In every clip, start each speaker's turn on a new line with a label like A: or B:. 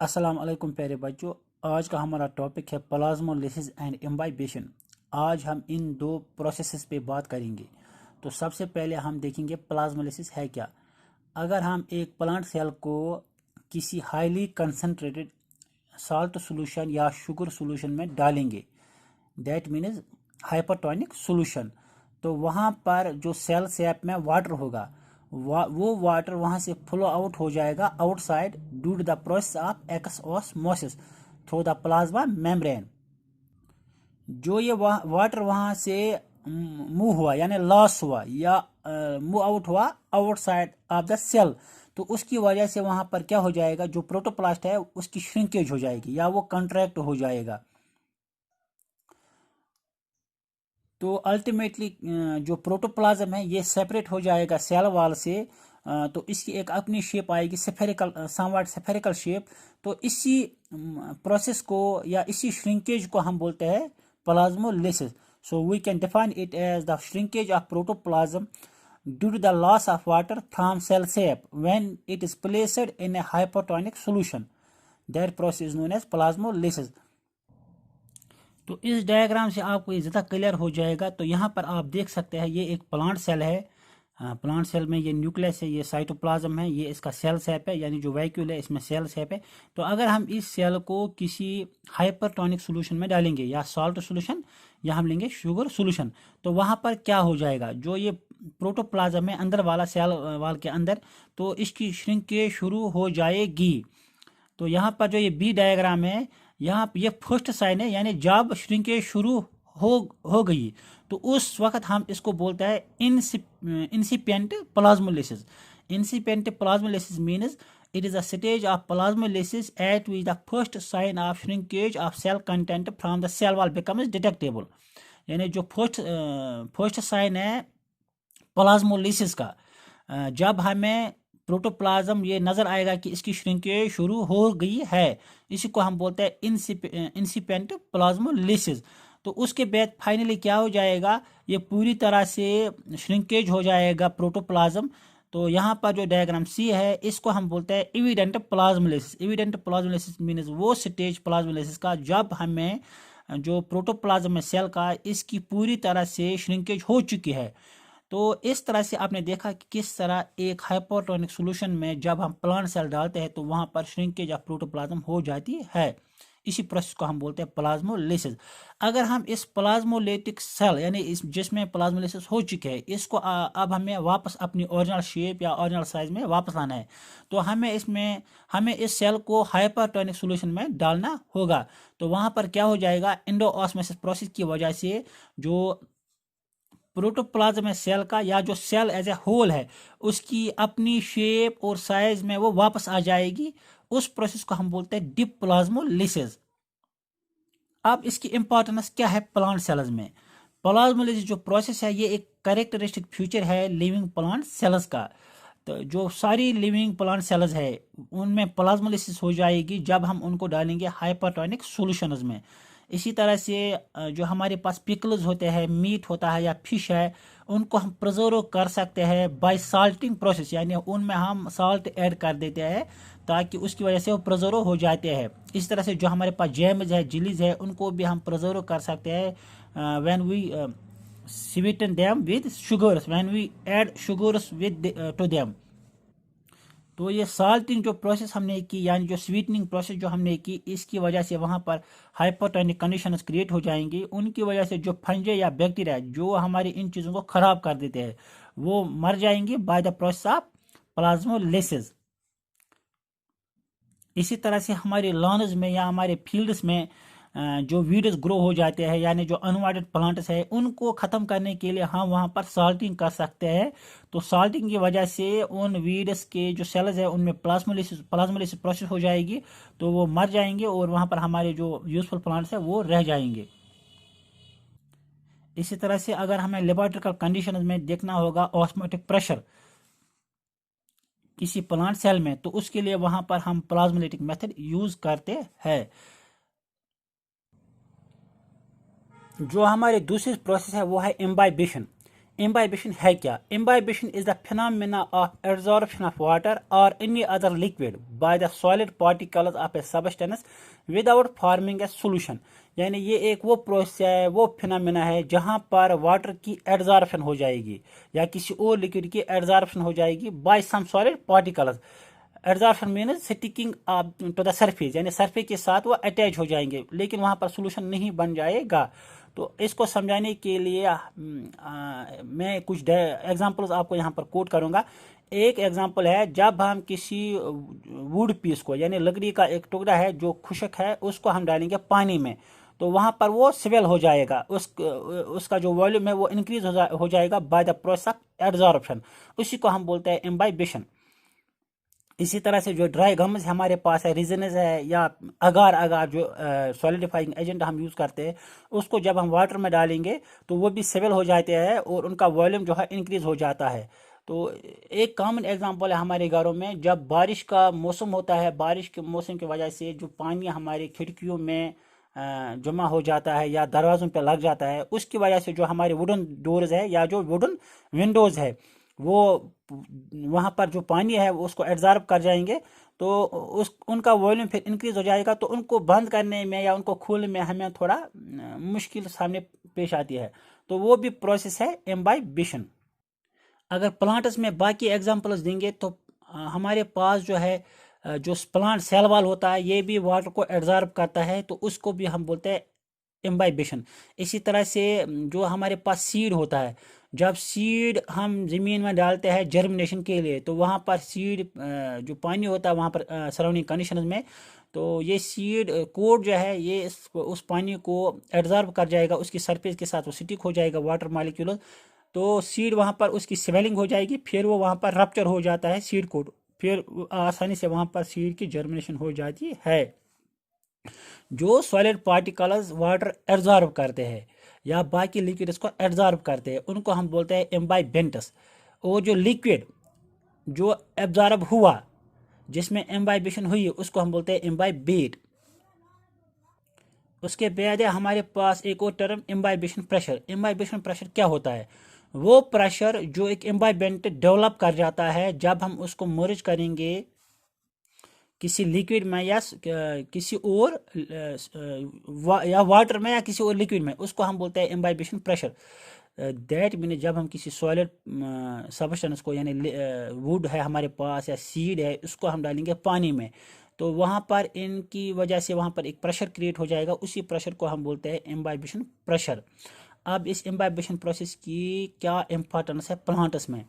A: अस्सलाम वालेकुम प्यारे बच्चों। आज का हमारा टॉपिक है प्लाज्मोलिसिस एंड इम्बाइबेशन। आज हम इन दो प्रोसेसेस पे बात करेंगे। तो सबसे पहले हम देखेंगे प्लाज्मोलिसिस है क्या। अगर हम एक प्लांट सेल को किसी हाईली कंसनट्रेटेड साल्ट सॉल्यूशन या शुगर सॉल्यूशन में डालेंगे, दैट मीन्स हाइपरटोनिक सॉल्यूशन, तो वहाँ पर जो सेल सैप में वाटर होगा वो वाटर वहाँ से फ्लो आउट हो जाएगा outside due to the process of exosmosis through the plasma membrane. जो ये वाटर वहाँ से मूव हुआ यानी लॉस हुआ या मूव आउट हुआ आउटसाइड ऑफ द सेल, तो उसकी वजह से वहाँ पर क्या हो जाएगा, जो प्रोटोप्लास्ट है उसकी श्रिंकेज हो जाएगी या वो कंट्रैक्ट हो जाएगा। तो अल्टीमेटली जो प्रोटोप्लाज्म है ये सेपरेट हो जाएगा सेल वॉल से। तो इसकी एक अपनी शेप आएगी, स्फेरिकल, समवॉट स्फेरिकल शेप। तो इसी प्रोसेस को या इसी श्रिंकेज को हम बोलते हैं plasmolysis. So we can define it as the shrinkage of protoplasm due to the loss of water from cell sap when it is placed in a hypotonic solution. That process is known as plasmolysis. तो इस diagram से आपको ये ज़्यादा clear हो जाएगा। तो यहाँ पर आप देख सकते हैं ये एक प्लांट सेल है। प्लांट सेल में ये न्यूक्लियस है, ये साइटोप्लाज्म है, ये इसका सेल शेप है, यानी जो वैक्यूल है इसमें सेल शेप है। तो अगर हम इस सेल को किसी हाइपरटोनिक सॉल्यूशन में डालेंगे, या सॉल्ट सॉल्यूशन या हम लेंगे शुगर सॉल्यूशन, तो वहाँ पर क्या हो जाएगा, जो ये प्रोटोप्लाज्म है अंदर वाला सेल वाल के अंदर, तो इसकी श्रिंकेज शुरू हो जाएगी। तो यहाँ पर जो ये बी डायग्राम है, यहाँ ये फर्स्ट साइन है, यानी जब श्रिंकेज शुरू हो गई तो उस वक्त हम इसको बोलते हैं incipient plasmolysis. Incipient plasmolysis means it is a stage of plasmolysis at which the first sign of shrinkage of cell content from the cell wall becomes detectable। यानी जो फर्स्ट साइन है प्लाज्मोलिसिस का, जब हमें प्रोटोप्लाज्म ये नजर आएगा कि इसकी श्रिंकेज शुरू हो गई है, इसी को हम बोलते हैं इंसिपिएंट प्लाज्मोलिसिस। तो उसके बाद फाइनली क्या हो जाएगा, ये पूरी तरह से श्रिंकेज हो जाएगा प्रोटोप्लाज्म। तो यहाँ पर जो डायग्राम सी है इसको हम बोलते हैं evident plasmolysis. Evident plasmolysis means वो स्टेज प्लाज्मोलिसिस का जब हमें जो प्रोटोप्लाज्म है सेल का, इसकी पूरी तरह से श्रिंकेज हो चुकी है। तो इस तरह से आपने देखा कि किस तरह एक हाइपोटोनिक सॉल्यूशन में जब हम प्लांट सेल डालते हैं तो वहां पर श्रिंकेज ऑफ प्रोटोप्लाज्म हो जाती है। इसी प्रोसेस को हम बोलते हैं प्लाज्मोलिसिस। अगर हम इस प्लाज्मोलिटिक सेल यानी इस जिसमें प्लाज्मोलिसिस हो चुके हैं, इसको अब हमें वापस अपनी ओरिजिनल शेप या ओरिजिनल साइज में वापस लाना है, तो हमें इस सेल को हाइपरटोनिक सॉल्यूशन में डालना होगा। तो वहां पर क्या हो जाएगा, एंडोऑस्मोसिस प्रोसेस की वजह से जो प्रोटोप्लाज्म सेल का या जो सेल एज ए होल है उसकी अपनी शेप और साइज में वो वापस आ जाएगी। उस प्रोसेस को हम बोलते हैं डीप प्लाज्मोलिसिस। अब इसकी इंपॉर्टेंस क्या है प्लांट सेल्स में। प्लाज्मोलिसिस जो प्रोसेस है ये एक कैरेक्टरिस्टिक फीचर है लिविंग प्लांट सेल्स का। तो जो सारी लिविंग प्लांट सेल्स है उनमें प्लाज्मोलिसिस हो जाएगी जब हम उनको डालेंगे हाइपरटोनिक सॉल्यूशंस में। इसी तरह से जो हमारे पास पिकल्स होते हैं, मीट होता है या फिश है, उनको हम प्रिजर्व कर सकते हैं बाय साल्टिंग प्रोसेस, यानी उनमें हम साल्ट ऐड कर देते हैं ताकि उसकी वजह से वो प्रिजर्व हो जाते हैं। इस तरह से जो हमारे पास जैम्स है, जिलीज है, उनको भी हम प्रिजर्व कर सकते हैं when we sweeten them with sugars, when we add sugars with to them. तो ये साल्टिंग जो प्रोसेस हमने की, यानी जो स्वीटनिंग प्रोसेस जो हमने की, इसकी वजह से वहाँ पर हाइपोटोनिक कंडीशंस क्रिएट हो जाएंगी। उनकी वजह से जो फंजे या बैक्टीरिया जो हमारी इन चीज़ों को ख़राब कर देते हैं वो मर जाएंगे by the process of plasmolysis. इसी तरह से हमारे लॉन्स में या हमारे फील्ड्स में जो वीड्स ग्रो हो जाते हैं, यानी जो अनवांटेड प्लांट्स है, उनको ख़त्म करने के लिए हम वहाँ पर साल्टिंग कर सकते हैं। तो साल्टिंग की वजह से उन वीड्स के जो सेल्स है उनमें प्लाज्मोलिसिस प्रोसेस हो जाएगी, तो वो मर जाएंगे और वहाँ पर हमारे जो यूजफुल प्लांट्स है वो रह जाएंगे। इसी तरह से अगर हमें लेबोरेटरिकल कंडीशन में देखना होगा ऑस्मोटिक प्रेशर किसी प्लांट सेल में, तो उसके लिए वहाँ पर हम प्लाज्मोलिटिक मेथड यूज़ करते हैं। जो हमारी दूसरी प्रोसेस है वो है इम्बाइबेशन। इम्बाइबिशन है क्या? Imbibition is the phenomena of absorption of water और any other liquid by the solid particles of a substance without forming a solution. यानी ये एक वो प्रोसेस है, वो फिनोमेना है जहाँ पर वाटर की एब्जॉर्प्शन हो जाएगी या किसी और लिक्विड की एब्जॉर्प्शन हो जाएगी by some solid particles. Absorption mean sticking to the surface, यानी सरफेस के साथ वो अटैच हो जाएंगे लेकिन वहाँ पर सोल्यूशन नहीं बन जाएगा। तो इसको समझाने के लिए मैं कुछ एग्जांपल्स आपको यहाँ पर कोट करूँगा। एक एग्जांपल है, जब हम किसी वुड पीस को यानी लकड़ी का एक टुकड़ा है जो खुश्क है उसको हम डालेंगे पानी में तो वहाँ पर वो स्वेल हो जाएगा, उसका जो वॉल्यूम है वो इंक्रीज हो जाएगा by the process of absorption. उसी को हम बोलते हैं इम्बाइबिशन। इसी तरह से जो ड्राई गम्स हमारे पास है, रिजनस है या अगार अगार जो सॉलिडिफाइंग एजेंट हम यूज़ करते हैं, उसको जब हम वाटर में डालेंगे तो वो भी सेवल हो जाते हैं और उनका वॉल्यूम जो है इंक्रीज हो जाता है। तो एक कॉमन एग्जांपल है हमारे घरों में, जब बारिश का मौसम होता है, बारिश के मौसम की वजह से जो पानी हमारी खिड़कियों में जमा हो जाता है या दरवाज़ों पे लग जाता है, उसकी वजह से जो हमारे वुडन डोर्स है या जो वुडन विंडोज़ है वो वहाँ पर जो पानी है वो उसको एब्जॉर्ब कर जाएंगे तो उस उनका वॉल्यूम फिर इंक्रीज हो जाएगा। तो उनको बंद करने में या उनको खोलने में हमें थोड़ा मुश्किल सामने पेश आती है। तो वो भी प्रोसेस है इम्बाइबिशन। अगर प्लांट्स में बाकी एग्जांपल्स देंगे तो हमारे पास जो है जो प्लांट सेल वाल होता है ये भी वाटर को एब्जॉर्ब करता है तो उसको भी हम बोलते हैं इम्बाइबिशन। इसी तरह से जो हमारे पास सीड होता है, जब सीड हम ज़मीन में डालते हैं जर्मिनेशन के लिए तो वहाँ पर सीड जो पानी होता है वहाँ पर सराउंडिंग कंडीशंस में, तो ये सीड कोड जो है ये उस पानी को एब्जॉर्ब कर जाएगा, उसकी सरफेस के साथ वो स्टिक हो जाएगा वाटर मालिक्यूल। तो सीड वहाँ पर उसकी स्वेलिंग हो जाएगी, फिर वो वहाँ पर रप्चर हो जाता है सीड कोड, फिर आसानी से वहाँ पर सीड की जर्मिनेशन हो जाती है। जो सॉलिड पार्टिकल्स वाटर एब्जॉर्ब करते हैं या बाकी लिक्विड्स को एब्जॉर्ब करते हैं उनको हम बोलते हैं इम्बाइबेंटस। और जो लिक्विड जो एब्जॉर्ब हुआ जिसमें इम्बाइबिशन हुई उसको हम बोलते हैं इम्बाइबेट। उसके बाद है हमारे पास एक और term imbibition pressure. Imbibition pressure क्या होता है? वो प्रेशर जो एक इम्बाइबेंट डेवलप कर जाता है जब हम उसको मर्ज करेंगे किसी लिक्विड में या किसी और या वाटर में या किसी और लिक्विड में, उसको हम बोलते हैं इम्बाइबिशन प्रेशर। दैट मीन जब हम किसी सॉलिड सब्सटेंस को यानी वुड है हमारे पास या सीड है उसको हम डालेंगे पानी में तो वहाँ पर इनकी वजह से वहाँ पर एक प्रेशर क्रिएट हो जाएगा, उसी प्रेशर को हम बोलते हैं इम्बाइबिशन प्रेशर। अब इस इम्बाइबिशन प्रोसेस की क्या इम्पोर्टेंस है प्लांट्स में?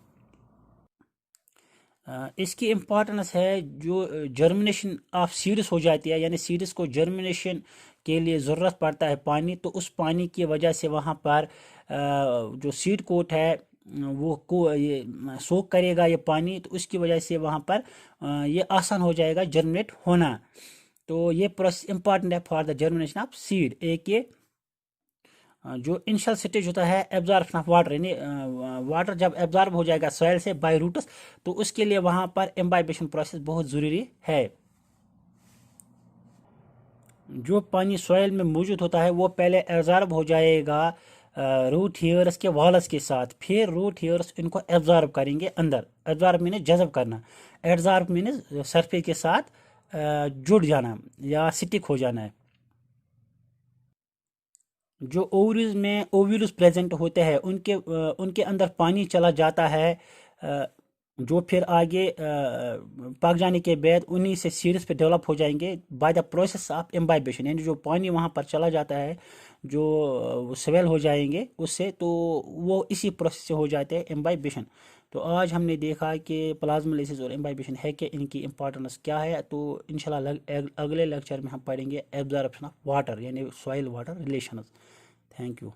A: इसकी इम्पोर्टेंस है जो जर्मिनेशन ऑफ सीड्स हो जाती है, यानी सीड्स को जर्मिनेशन के लिए ज़रूरत पड़ता है पानी, तो उस पानी की वजह से वहाँ पर जो सीड कोट है वो को ये सोक करेगा ये पानी, तो उसकी वजह से वहाँ पर ये आसान हो जाएगा जर्मिनेट होना। तो ये प्रोसेस इम्पॉर्टेंट है for the germination of seed. एक ये जो इनिशियल स्टेज होता है एब्जॉर्प्शन ऑफ वाटर, यानी वाटर जब एब्जॉर्ब हो जाएगा सॉइल से बाय रूट्स तो उसके लिए वहाँ पर इम्बाइबिशन प्रोसेस बहुत ज़रूरी है। जो पानी सॉइल में मौजूद होता है वो पहले एब्जॉर्ब हो जाएगा रूट हेयर्स के वॉल्स के साथ, फिर रूट हेयर्स इनको एब्जॉर्ब करेंगे अंदर। एब्जॉर्ब मीन जज़ब करना, एब्जॉर्ब मीन सरफेस के साथ जुड़ जाना या स्टिक हो जाना है। जो ओवरीज में ओव्यूल्स प्रेजेंट होते हैं उनके अंदर पानी चला जाता है जो फिर आगे पक जाने के बाद उन्हीं से सीड्स पे डेवलप हो जाएंगे by the process of imbibition. यानी जो पानी वहाँ पर चला जाता है जो स्वेल हो जाएंगे उससे, तो वो इसी प्रोसेस से हो जाते हैं इम्बाइबिशन। तो आज हमने देखा कि प्लाज्मोलाइसिस और इम्बाइबिशन है कि इनकी इंपॉर्टेंस क्या है। तो इंशाल्लाह अगले लेक्चर में हम पढ़ेंगे एब्जॉर्प्शन ऑफ वाटर यानी soil water relations. Thank you.